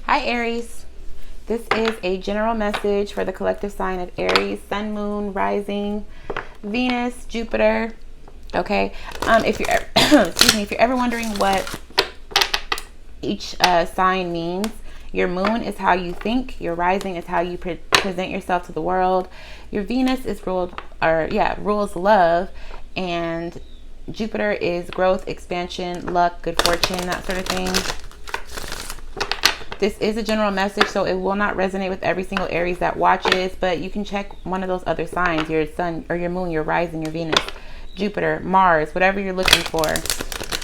Hi Aries. This is a general message for the collective sign of Aries, Sun, Moon, Rising, Venus, Jupiter. Okay. If you're excuse me, if you're ever wondering what each sign means, your moon is how you think, your rising is how you present yourself to the world, your Venus is rules love, and Jupiter is growth, expansion, luck, good fortune, that sort of thing. This is a general message, so it will not resonate with every single Aries that watches, but you can check one of those other signs, your sun or your moon, your rising, your Venus, Jupiter, Mars, whatever you're looking for.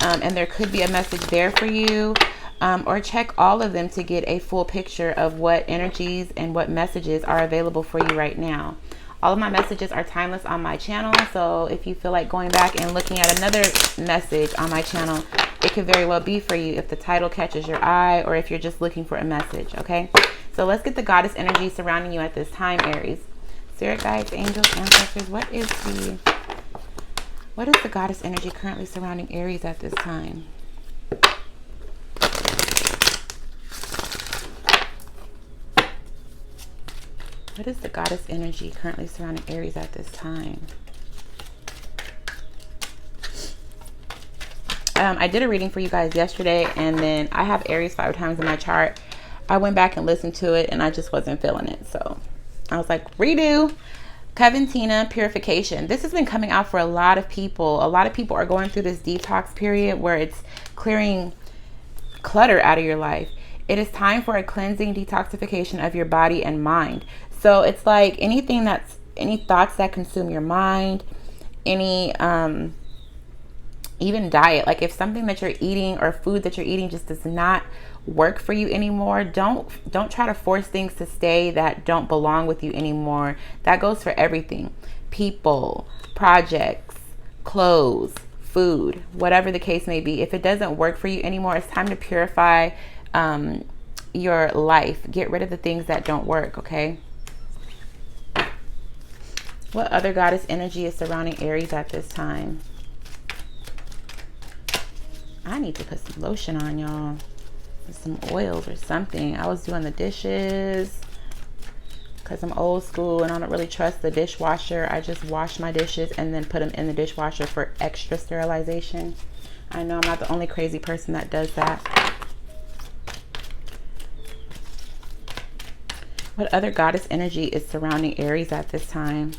And there could be a message there for you, or check all of them to get a full picture of what energies and what messages are available for you right now. All of my messages are timeless on my channel, so if you feel like going back and looking at another message on my channel, it could very well be for you if the title catches your eye or if you're just looking for a message, okay? So let's get the goddess energy surrounding you at this time, Aries. Spirit guides, angels, ancestors, what is the goddess energy currently surrounding Aries at this time? What is the goddess energy currently surrounding Aries at this time? I did a reading for you guys yesterday, and then I have Aries 5 times in my chart. I went back and listened to it, and I just wasn't feeling it. So I was like, redo. Coventina, purification. This has been coming out for a lot of people. A lot of people are going through this detox period where it's clearing clutter out of your life. It is time for a cleansing detoxification of your body and mind. So it's like any thoughts that consume your mind, any even diet, like if something that you're eating or food that you're eating just does not work for you anymore, don't try to force things to stay that don't belong with you anymore. That goes for everything: people, projects, clothes, food, whatever the case may be. If it doesn't work for you anymore, it's time to purify your life. Get rid of the things that don't work, okay? What other goddess energy is surrounding Aries at this time? I need to put some lotion on, y'all. Some oils or something. I was doing the dishes because I'm old school and I don't really trust the dishwasher. I just wash my dishes and then put them in the dishwasher for extra sterilization. I know I'm not the only crazy person that does that. What other goddess energy is surrounding Aries at this time?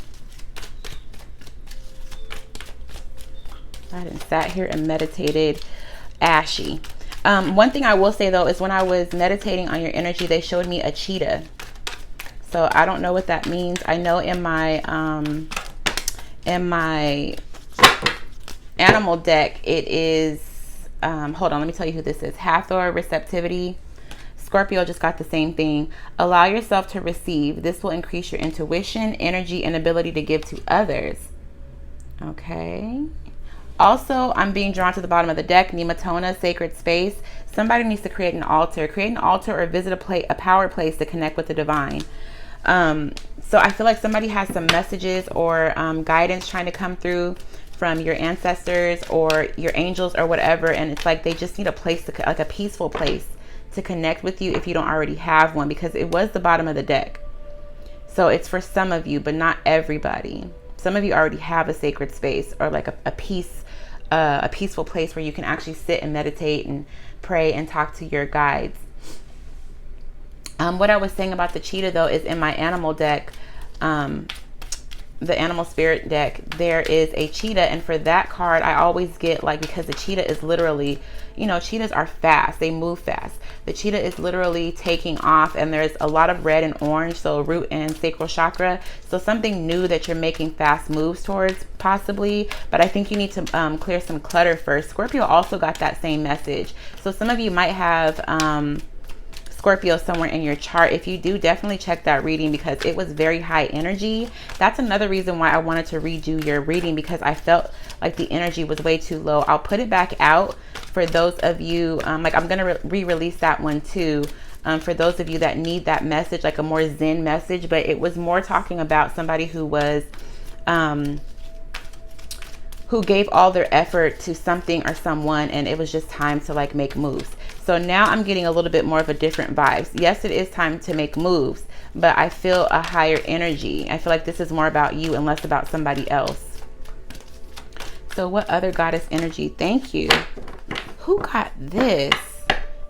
I done sat here and meditated. Ashy. One thing I will say though is when I was meditating on your energy, they showed me a cheetah. So I don't know what that means. I know in my animal deck it is hold on, let me tell you who this is. Hathor, receptivity. Scorpio just got the same thing. Allow yourself to receive. This will increase your intuition, energy, and ability to give to others. Okay. Also, I'm being drawn to the bottom of the deck, Nematona, sacred space. Somebody needs to create an altar. Create an altar or visit a power place to connect with the divine. So I feel like somebody has some messages or guidance trying to come through from your ancestors or your angels or whatever. And it's like they just need a place, like a peaceful place to connect with you if you don't already have one, because it was the bottom of the deck. So it's for some of you, but not everybody. Some of you already have a sacred space or like a peaceful place where you can actually sit and meditate and pray and talk to your guides. What I was saying about the cheetah though is in my animal deck, the animal spirit deck, there is a cheetah, and for that card I always get like, because the cheetah is literally, you know, cheetahs are fast, they move fast. The cheetah is literally taking off, and there's a lot of red and orange, so root and sacral chakra. So something new that you're making fast moves towards possibly, but I think you need to clear some clutter first. Scorpio also got that same message. So some of you might have Scorpio somewhere in your chart. If you do, definitely check that reading because it was very high energy. That's another reason why I wanted to redo your reading, because I felt like the energy was way too low. I'll put it back out for those of you, like I'm gonna re-release that one too, for those of you that need that message, like a more zen message. But it was more talking about somebody who was who gave all their effort to something or someone, and it was just time to like make moves. So now I'm getting a little bit more of a different vibes. Yes, it is time to make moves, but I feel a higher energy. I feel like this is more about you and less about somebody else. So what other goddess energy? Thank you. Who got this?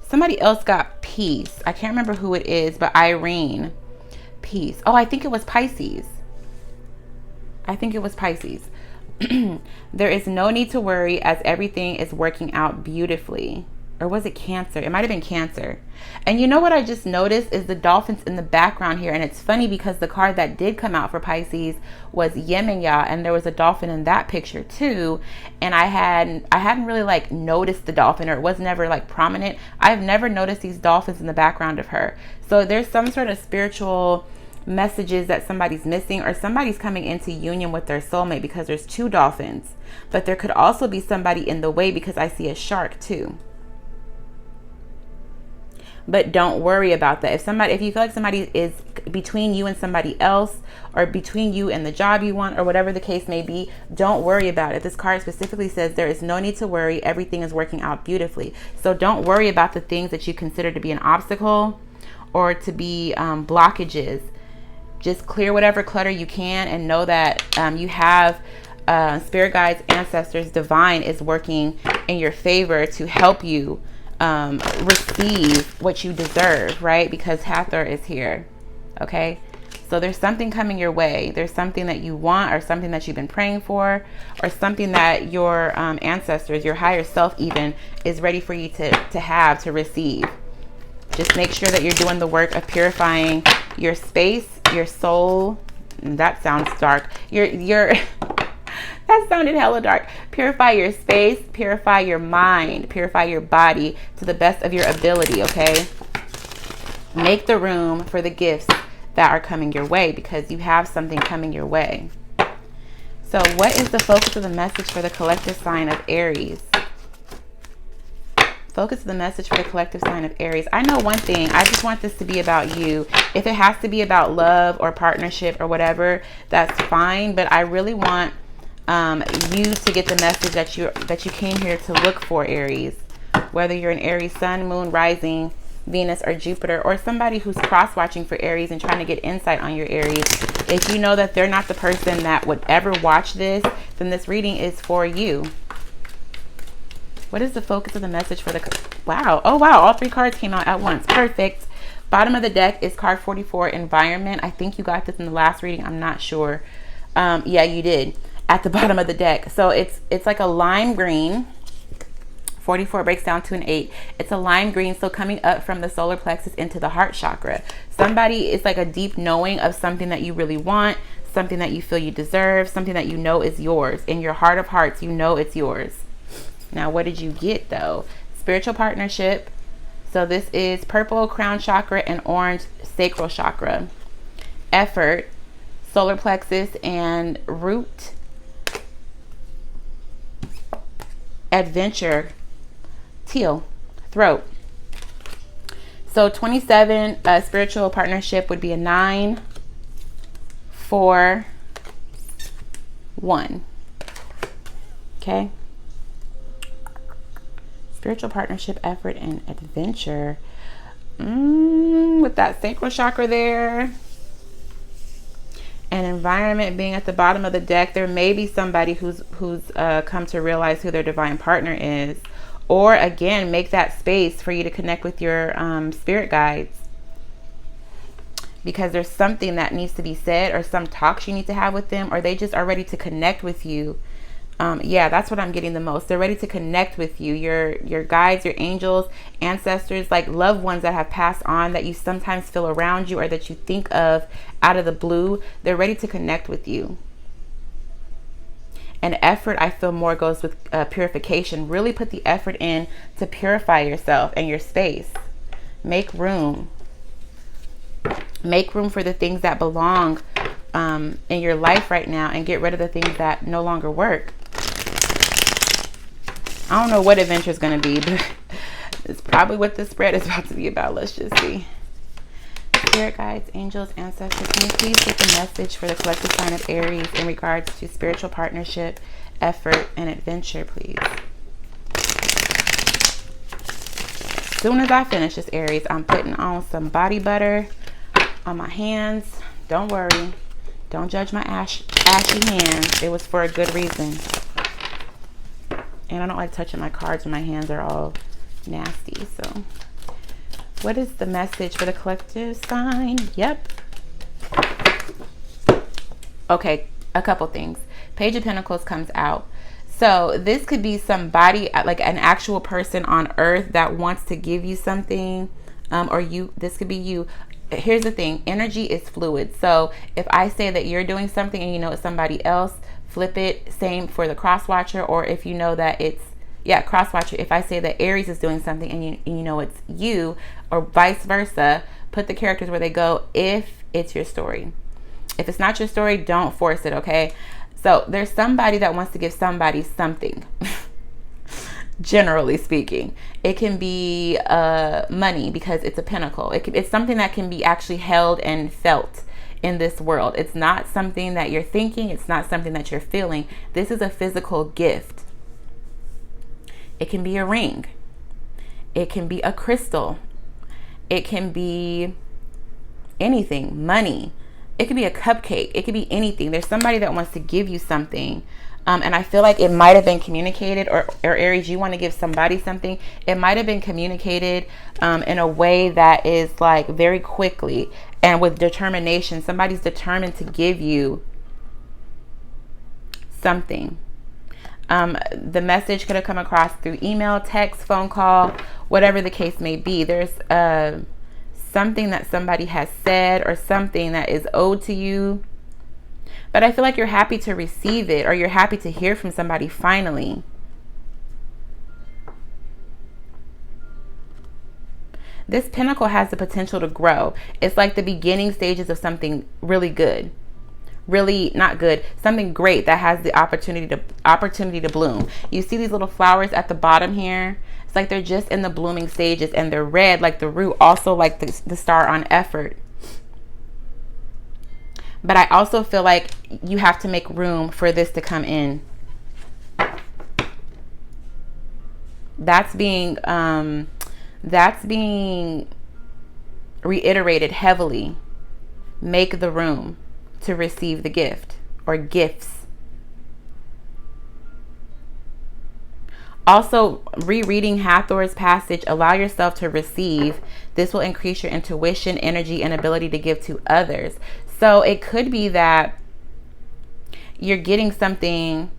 Somebody else got peace. I can't remember who it is, but Irene. Peace. Oh, I think it was Pisces. I think it was Pisces. There is no need to worry as everything is working out beautifully. Or was it Cancer? It might have been Cancer. And you know what I just noticed is the dolphins in the background here. And it's funny because the card that did come out for Pisces was Yemenya, and there was a dolphin in that picture too. And I hadn't really like noticed the dolphin, or it was never like prominent. I've never noticed these dolphins in the background of her. So there's some sort of spiritual messages that somebody's missing, or somebody's coming into union with their soulmate, because there's two dolphins. But there could also be somebody in the way, because I see a shark too. But don't worry about that. If you feel like somebody is between you and somebody else, or between you and the job you want, or whatever the case may be, don't worry about it. This card specifically says there is no need to worry. Everything is working out beautifully. So don't worry about the things that you consider to be an obstacle or to be blockages. Just clear whatever clutter you can, and know that you have spirit guides, ancestors, divine is working in your favor to help you receive what you deserve, right? Because Hathor is here. Okay, so there's something coming your way. There's something that you want, or something that you've been praying for, or something that your ancestors, your higher self even, is ready for you to receive. Just make sure that you're doing the work of purifying your space, your soul. That sounds dark. Your that sounded hella dark. Purify your space, purify your mind, purify your body to the best of your ability, okay? Make the room for the gifts that are coming your way, because you have something coming your way. So what is the focus of the message for the collective sign of Aries? Focus of the message for the collective sign of Aries. I know one thing. I just want this to be about you. If it has to be about love or partnership or whatever, that's fine. But I really want you to get the message that you came here to look for, Aries. Whether you're an Aries sun, moon, rising, Venus, or Jupiter, or somebody who's cross-watching for Aries and trying to get insight on your Aries. If you know that they're not the person that would ever watch this, then this reading is for you. What is the focus of the message for the... Wow. Oh, wow. All three cards came out at once. Perfect. Bottom of the deck is card 44, environment. I think you got this in the last reading. I'm not sure. Yeah, you did. At the bottom of the deck. So it's like a lime green. 44 breaks down to an 8. It's a lime green. So coming up from the solar plexus into the heart chakra. Somebody, it's like a deep knowing of something that you really want. Something that you feel you deserve. Something that you know is yours. In your heart of hearts, you know it's yours. Now, what did you get though? Spiritual partnership. So this is purple crown chakra and orange sacral chakra. Effort, solar plexus and root. Adventure, teal, throat. So 27, spiritual partnership would be a 9, 4, 1. Okay. Spiritual partnership, effort, and adventure. With that sacral chakra there. And environment being at the bottom of the deck, there may be somebody who's come to realize who their divine partner is. Or again, make that space for you to connect with your spirit guides. Because there's something that needs to be said, or some talks you need to have with them, or they just are ready to connect with you. Yeah, that's what I'm getting the most. They're ready to connect with you. Your guides, your angels, ancestors, like loved ones that have passed on that you sometimes feel around you or that you think of out of the blue. They're ready to connect with you. And effort, I feel more goes with purification. Really put the effort in to purify yourself and your space. Make room. Make room for the things that belong in your life right now, and get rid of the things that no longer work. I don't know what adventure is going to be, but it's probably what this spread is about to be about. Let's just see. Spirit guides, angels, ancestors, can you please get the message for the collective sign of Aries in regards to spiritual partnership, effort, and adventure, please? soon as I finish this, Aries, I'm putting on some body butter on my hands. Don't worry. Don't judge my ashy hands. It was for a good reason. And I don't like touching my cards when my hands are all nasty. So what is the message for the collective sign? Yep. Okay, a couple things. Page of Pentacles comes out. So this could be somebody, like an actual person on earth that wants to give you something, or you, this could be you. Here's the thing, energy is fluid. So if I say that you're doing something and you know it's somebody else, flip it. Same for the cross watcher, or if you know that it's, yeah, cross watcher. If I say that Aries is doing something and you know it's you, or vice versa, put the characters where they go if it's your story. If it's not your story, don't force it, okay? So there's somebody that wants to give somebody something. Generally speaking, it can be money because it's a pentacle. It's something that can be actually held and felt in this world. It's not something that you're thinking. It's not something that you're feeling. This is a physical gift. It can be a ring. It can be a crystal. It can be anything, money. It could be a cupcake. It could be anything. There's somebody that wants to give you something. And I feel like it might have been communicated, or Aries, you want to give somebody something. It might have been communicated in a way that is like very quickly and with determination. Somebody's determined to give you something. The message could have come across through email, text, phone call, whatever the case may be. There's something that somebody has said or something that is owed to you. But I feel like you're happy to receive it, or you're happy to hear from somebody finally. This pentacle has the potential to grow. It's like the beginning stages of something really good. Really not good, something great that has the opportunity to bloom. You see these little flowers at the bottom here? It's like they're just in the blooming stages, and they're red like the root, also like the star on effort. But I also feel like you have to make room for this to come in. That's being reiterated heavily. Make the room to receive the gift or gifts. Also, rereading Hathor's passage, allow yourself to receive. This will increase your intuition, energy, and ability to give to others. So it could be that you're getting something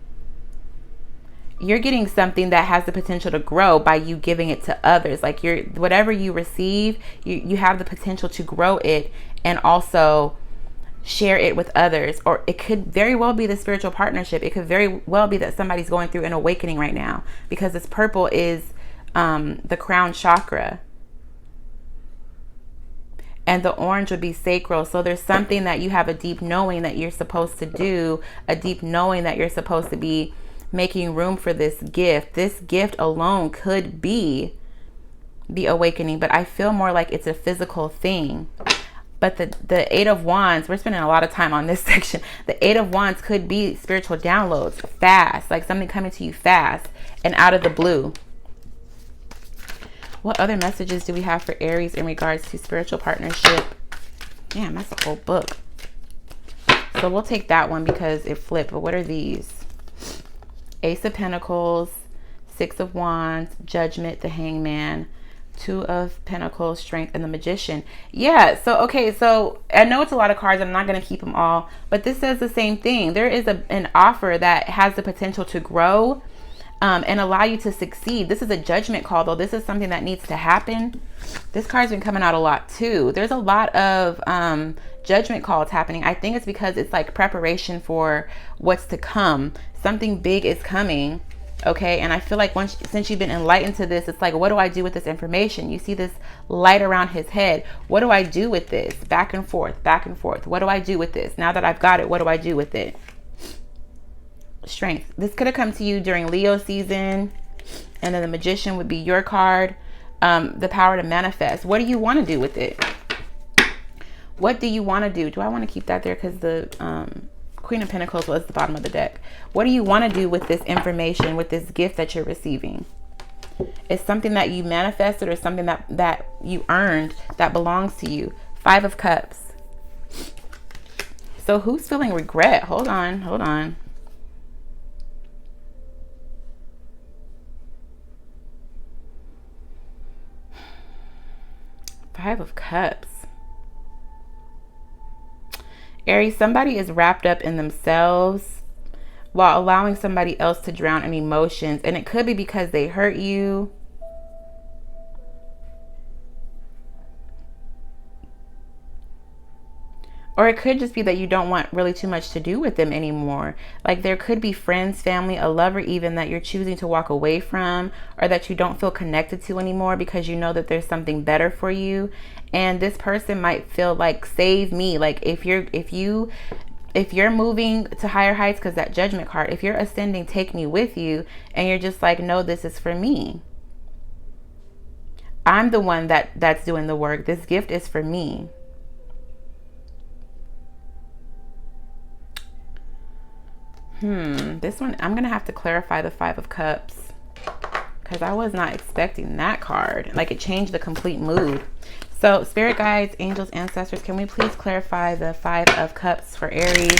that has the potential to grow by you giving it to others. Like whatever you receive, you have the potential to grow it and also share it with others. Or it could very well be the spiritual partnership. It could very well be that somebody's going through an awakening right now, because this purple is the crown chakra. And the orange would be sacral. So there's something that you have a deep knowing that you're supposed to do, a deep knowing that you're supposed to be making room for this gift. This gift alone could be the awakening, but I feel more like it's a physical thing. But the Eight of Wands, we're spending a lot of time on this section. The Eight of Wands could be spiritual downloads, fast, like something coming to you fast and out of the blue. What other messages do we have for Aries in regards to spiritual partnership? Damn, that's a whole book. So we'll take that one because it flipped. But what are these? Ace of Pentacles, Six of Wands, Judgment, the Hangman, Two of Pentacles, Strength, and the Magician. Yeah, so, okay, so I know it's a lot of cards. I'm not going to keep them all. But this says the same thing. There is an offer that has the potential to grow and allow you to succeed. This is a judgment call, though. This is something that needs to happen. This card's been coming out a lot, too. There's a lot of judgment calls happening. I think it's because it's like preparation for what's to come. Something big is coming. Okay, and I feel like since you've been enlightened to this, it's like, what do I do with this information? You see this light around his head. What do I do with this? Back and forth, back and forth. What do I do with this? Now that I've got it, what do I do with it? Strength. This could have come to you during Leo season. And then the Magician would be your card. The power to manifest. What do you want to do with it? What do you want to do? Do I want to keep that there? Because the Queen of Pentacles was the bottom of the deck. What do you want to do with this information, with this gift that you're receiving? It's something that you manifested or something that you earned that belongs to you. 5 of Cups. So who's feeling regret? Hold on, hold on. Five of Cups. Aries, somebody is wrapped up in themselves while allowing somebody else to drown in emotions. And it could be because they hurt you. Or it could just be that you don't want really too much to do with them anymore. Like there could be friends, family, a lover even that you're choosing to walk away from, or that you don't feel connected to anymore because you know that there's something better for you. And this person might feel like, save me. Like if you're moving to higher heights, because that Judgment card, if you're ascending, take me with you. And you're just like, no, this is for me. I'm the one that's doing the work. This gift is for me. This one, I'm going to have to clarify the 5 of Cups because I was not expecting that card. Like it changed the complete mood. So spirit guides, angels, ancestors, can we please clarify the 5 of Cups for Aries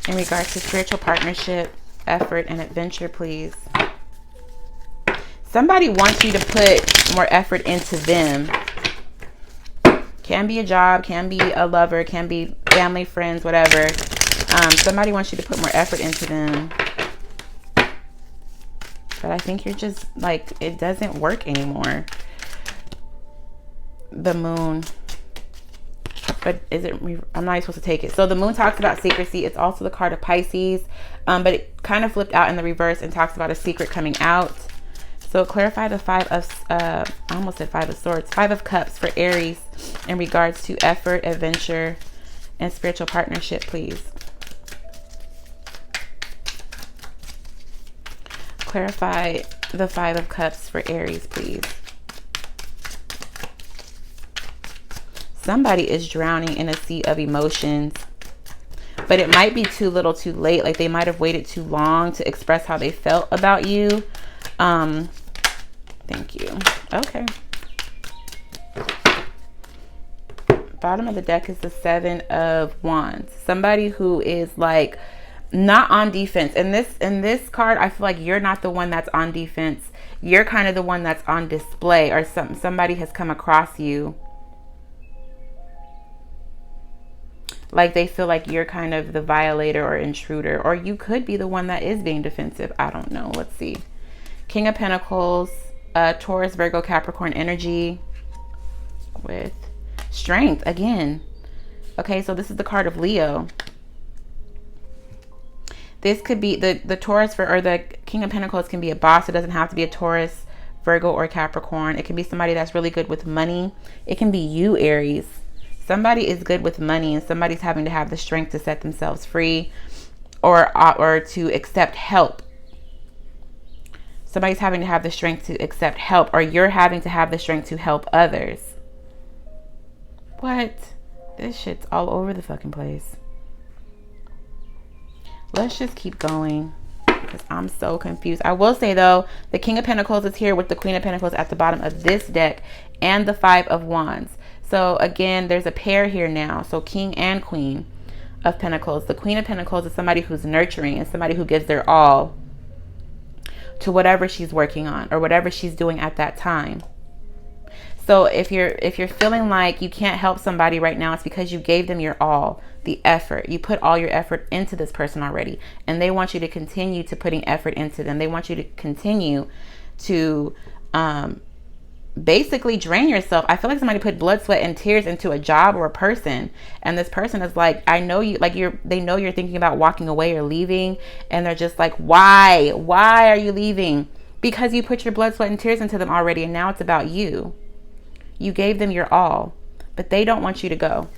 in regards to spiritual partnership, effort, and adventure, please? Somebody wants you to put more effort into them. Can be a job, can be a lover, can be family, friends, whatever. Somebody wants you to put more effort into them. But I think you're just like, it doesn't work anymore. The moon. But is it, I'm not even supposed to take it. So the moon talks about secrecy. It's also the card of Pisces. But it kind of flipped out in the reverse and talks about a secret coming out. So clarify the 5 of, I almost said 5 of Swords. 5 of Cups for Aries in regards to effort, adventure, and spiritual partnership, please. Clarify the 5 of Cups for Aries, please. Somebody is drowning in a sea of emotions, but it might be too little too late. Like they might have waited too long to express how they felt about you. Thank you. Okay. Bottom of the deck is the 7 of Wands. Somebody who is like not on defense. In this card, I feel like you're not the one that's on defense. You're kind of the one that's on display, or somebody has come across you. Like they feel like you're kind of the violator or intruder, or you could be the one that is being defensive. I don't know. Let's see. King of Pentacles, Taurus, Virgo, Capricorn energy with strength again. Okay, so this is the card of Leo. This could be the Taurus or the King of Pentacles can be a boss. It doesn't have to be a Taurus, Virgo, or Capricorn. It can be somebody that's really good with money. It can be you, Aries. Somebody is good with money and somebody's having to have the strength to set themselves free or to accept help. Somebody's having to have the strength to accept help, or you're having to have the strength to help others. What? This shit's all over the fucking place. Let's just keep going because I'm so confused. I will say though, the King of Pentacles is here with the Queen of Pentacles at the bottom of this deck and the 5 of Wands. So again, there's a pair here now. So King and Queen of Pentacles. The Queen of Pentacles is somebody who's nurturing and somebody who gives their all to whatever she's working on or whatever she's doing at that time. So if you're feeling like you can't help somebody right now, it's because you gave them your all, the effort. You put all your effort into this person already, and they want you to continue to putting effort into them. They want you to continue to basically drain yourself. I feel like somebody put blood, sweat, and tears into a job or a person, and this person is like, I know you, like they know you're thinking about walking away or leaving, and they're just like, why are you leaving? Because you put your blood, sweat, and tears into them already, and now it's about you. You gave them your all, but they don't want you to go.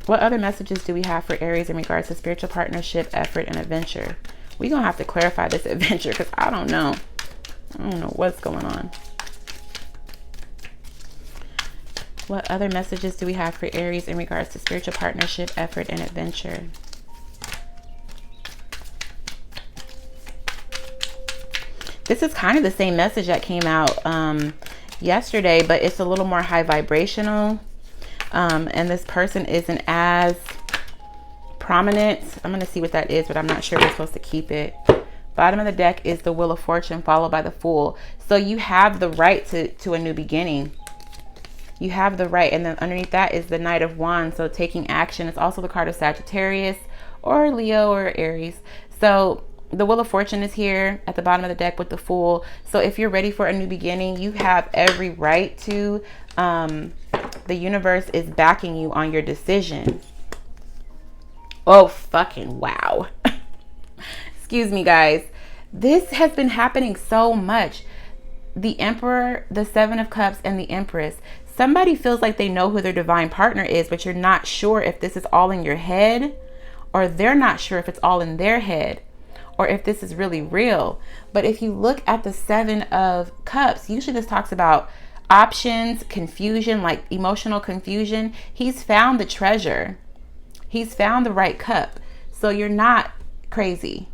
What other messages do we have for Aries in regards to spiritual partnership, effort, and adventure? We're going to have to clarify this adventure because I don't know. I don't know what's going on. What other messages do we have for Aries in regards to spiritual partnership, effort, and adventure? This is kind of the same message that came out yesterday, but it's a little more high vibrational. And this person isn't as prominent. I'm going to see what that is, but I'm not sure we're supposed to keep it. Bottom of the deck is the Wheel of Fortune followed by the Fool. So you have the right to a new beginning. You have the right. And then underneath that is the Knight of Wands. So taking action. It's also the card of Sagittarius or Leo or Aries. So the Wheel of Fortune is here at the bottom of the deck with the Fool. So if you're ready for a new beginning, you have every right to. The universe is backing you on your decision. Oh, fucking wow. Excuse me, guys. This has been happening so much. The Emperor, the Seven of Cups, and the Empress. Somebody feels like they know who their divine partner is, but you're not sure if this is all in your head, or they're not sure if it's all in their head, or if this is really real. But if you look at the Seven of Cups, usually this talks about options, confusion, like emotional confusion. He's found the treasure. He's found the right cup. So you're not crazy.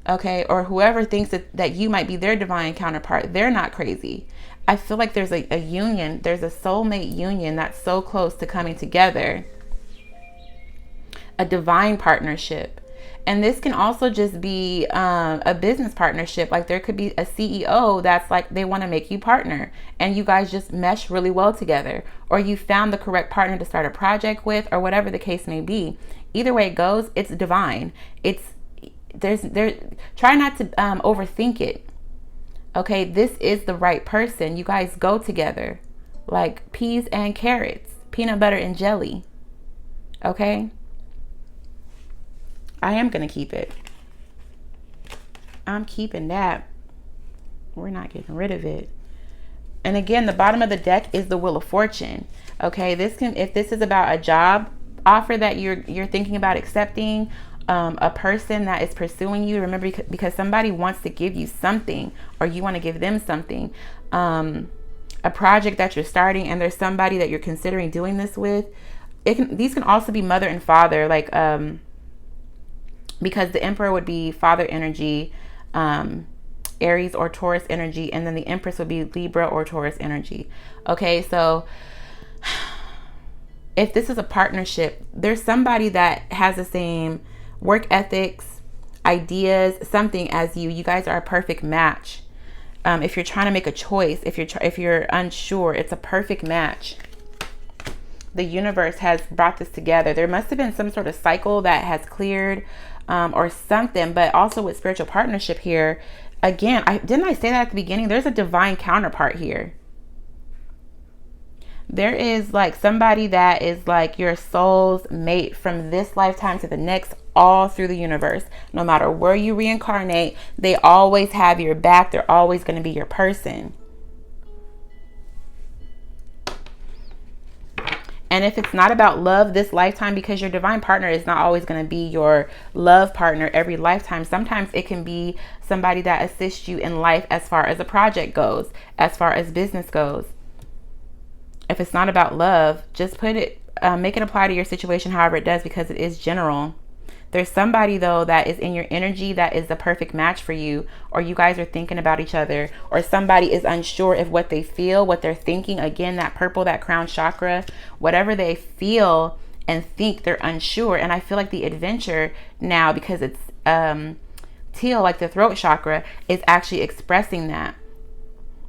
Okay, or whoever thinks that you might be their divine counterpart, they're not crazy. I feel like there's a union, there's a soulmate union that's so close to coming together. A divine partnership. And this can also just be a business partnership. Like there could be a CEO that's like, they want to make you partner and you guys just mesh really well together, or you found the correct partner to start a project with, or whatever the case may be. Either way it goes, it's divine. Try not to overthink it. Okay, this is the right person. You guys go together like peas and carrots, peanut butter and jelly. Okay, I am gonna keep it. I'm keeping that. We're not getting rid of it. And again, the bottom of the deck is the Wheel of Fortune. Okay, if this is about a job offer that you're thinking about accepting, a person that is pursuing you, remember, because somebody wants to give you something, or you want to give them something, a project that you're starting, and there's somebody that you're considering doing this with. These can also be mother and father, like because the Emperor would be father energy, Aries or Taurus energy, and then the Empress would be Libra or Taurus energy. Okay, so if this is a partnership, there's somebody that has the same work ethics, ideas, something as you. You guys are a perfect match. If you're trying to make a choice, if you're unsure, it's a perfect match. The universe has brought this together. There must have been some sort of cycle that has cleared, or something. But also with spiritual partnership here, again, didn't I say that at the beginning? There's a divine counterpart here. There is like somebody that is like your soul's mate from this lifetime to the next, all through the universe. No matter where you reincarnate, they always have your back. They're always going to be your person. And if it's not about love this lifetime, because your divine partner is not always going to be your love partner every lifetime. Sometimes it can be somebody that assists you in life as far as a project goes, as far as business goes. If it's not about love, just make it apply to your situation however it does, because it is general. There's somebody though that is in your energy that is the perfect match for you, or you guys are thinking about each other, or somebody is unsure of what they feel, what they're thinking. Again, that purple, that crown chakra, whatever they feel and think, they're unsure. And I feel like the adventure now, because it's teal, like the throat chakra, is actually expressing that.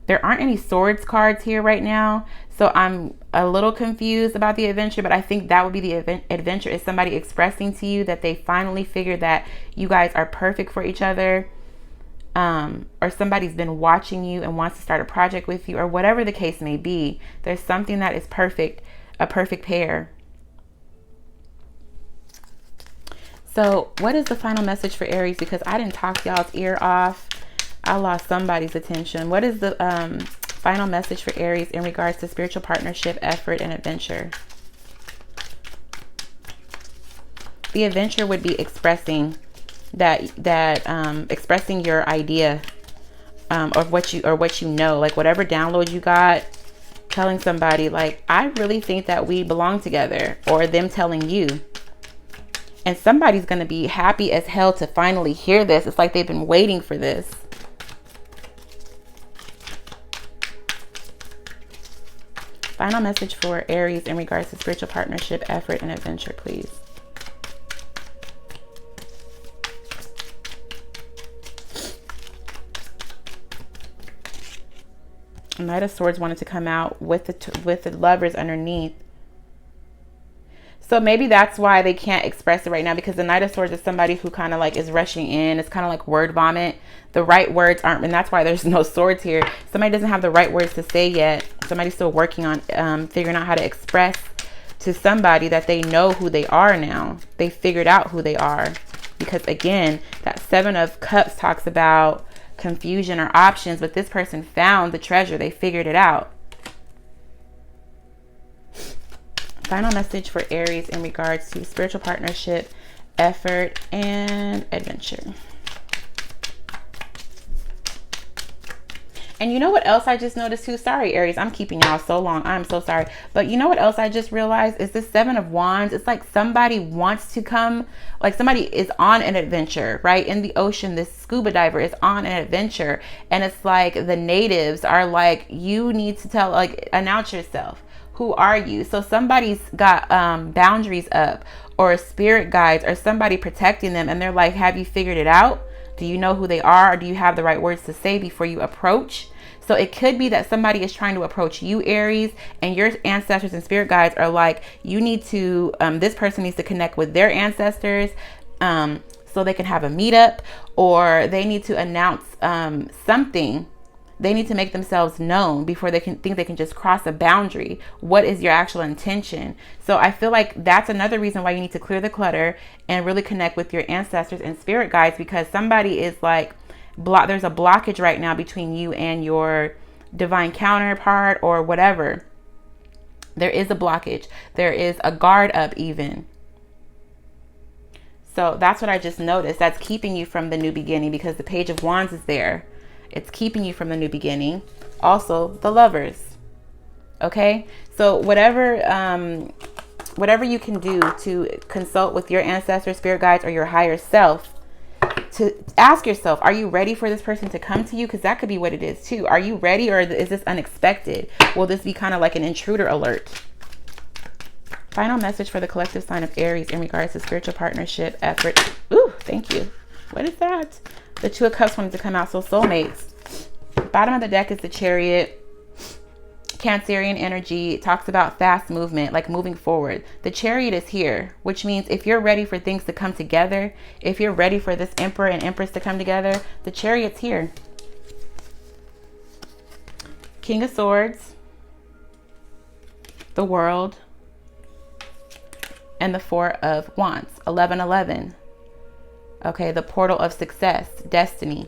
There aren't any swords cards here right now, so I'm a little confused about the adventure, but I think that would be the adventure, is somebody expressing to you that they finally figured that you guys are perfect for each other, or somebody's been watching you and wants to start a project with you, or whatever the case may be. There's something that is perfect, a perfect pair. So what is the final message for Aries? Because I didn't talk y'all's ear off. I lost somebody's attention. What is the final message for Aries in regards to spiritual partnership, effort, and adventure? The adventure would be expressing expressing your idea, or what you know, like whatever download you got, telling somebody like, I really think that we belong together, or them telling you. And somebody's going to be happy as hell to finally hear this. It's like they've been waiting for this. Final message for Aries in regards to spiritual partnership, effort, and adventure, please. Knight of Swords wanted to come out with the Lovers underneath. So maybe that's why they can't express it right now, because the Knight of Swords is somebody who kind of like is rushing in. It's kind of like word vomit. The right words aren't, and that's why there's no swords here. Somebody doesn't have the right words to say yet. Somebody's still working on figuring out how to express to somebody that they know who they are now. They figured out who they are. Because again, that Seven of Cups talks about confusion or options, but this person found the treasure. They figured it out. Final message for Aries in regards to spiritual partnership, effort, and adventure. And you know what else I just noticed too? Sorry, Aries, I'm keeping y'all so long. I'm so sorry. But you know what else I just realized is this Seven of Wands. It's like somebody wants to come, like somebody is on an adventure, right? In the ocean, this scuba diver is on an adventure. And it's like the natives are like, you need to tell, like, announce yourself. Who are you? So somebody's got boundaries up, or spirit guides, or somebody protecting them. And they're like, have you figured it out? Do you know who they are? Or do you have the right words to say before you approach? So it could be that somebody is trying to approach you, Aries, and your ancestors and spirit guides are like, you need to, this person needs to connect with their ancestors so they can have a meetup, or they need to announce something. They need to make themselves known before they can think they can just cross a boundary. What is your actual intention? So I feel like that's another reason why you need to clear the clutter and really connect with your ancestors and spirit guides, because somebody is like, there's a blockage right now between you and your divine counterpart or whatever. There is a blockage. There is a guard up even. So that's what I just noticed. That's keeping you from the new beginning, because the Page of Wands is there. It's keeping you from the new beginning. Also, the Lovers. Okay? So whatever you can do to consult with your ancestors, spirit guides, or your higher self, to ask yourself, are you ready for this person to come to you? Because that could be what it is too. Are you ready, or is this unexpected? Will this be kind of like an intruder alert? Final message for the collective sign of Aries in regards to spiritual partnership, effort. Ooh, thank you. What is that? The Two of Cups wanted to come out. So soulmates. Bottom of the deck is the Chariot. Cancerian energy. It talks about fast movement, like moving forward. The Chariot is here, which means if you're ready for things to come together, if you're ready for this Emperor and Empress to come together, the Chariot's here. King of Swords. The World. And the Four of Wands. 1111. Okay, the portal of success, destiny.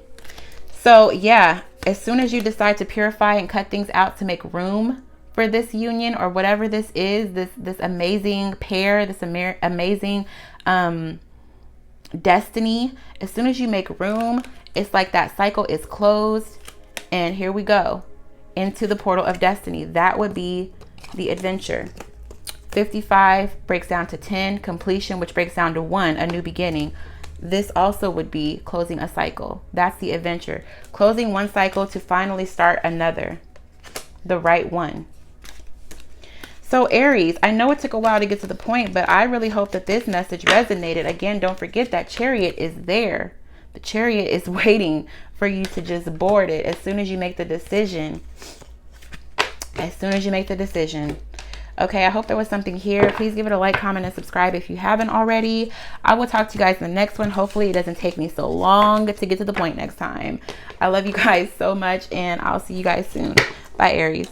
So yeah, as soon as you decide to purify and cut things out to make room for this union, or whatever this is, this amazing pair, this amazing destiny, as soon as you make room, it's like that cycle is closed, and here we go into the portal of destiny. That would be the adventure. 55 breaks down to 10, completion, which breaks down to 1, a new beginning. This also would be closing a cycle. That's the adventure. Closing one cycle to finally start another. The right one. So Aries, I know it took a while to get to the point, but I really hope that this message resonated. Again, don't forget that Chariot is there. The Chariot is waiting for you to just board it as soon as you make the decision. As soon as you make the decision. Okay, I hope there was something here. Please give it a like, comment, and subscribe if you haven't already. I will talk to you guys in the next one. Hopefully it doesn't take me so long to get to the point next time. I love you guys so much, and I'll see you guys soon. Bye, Aries.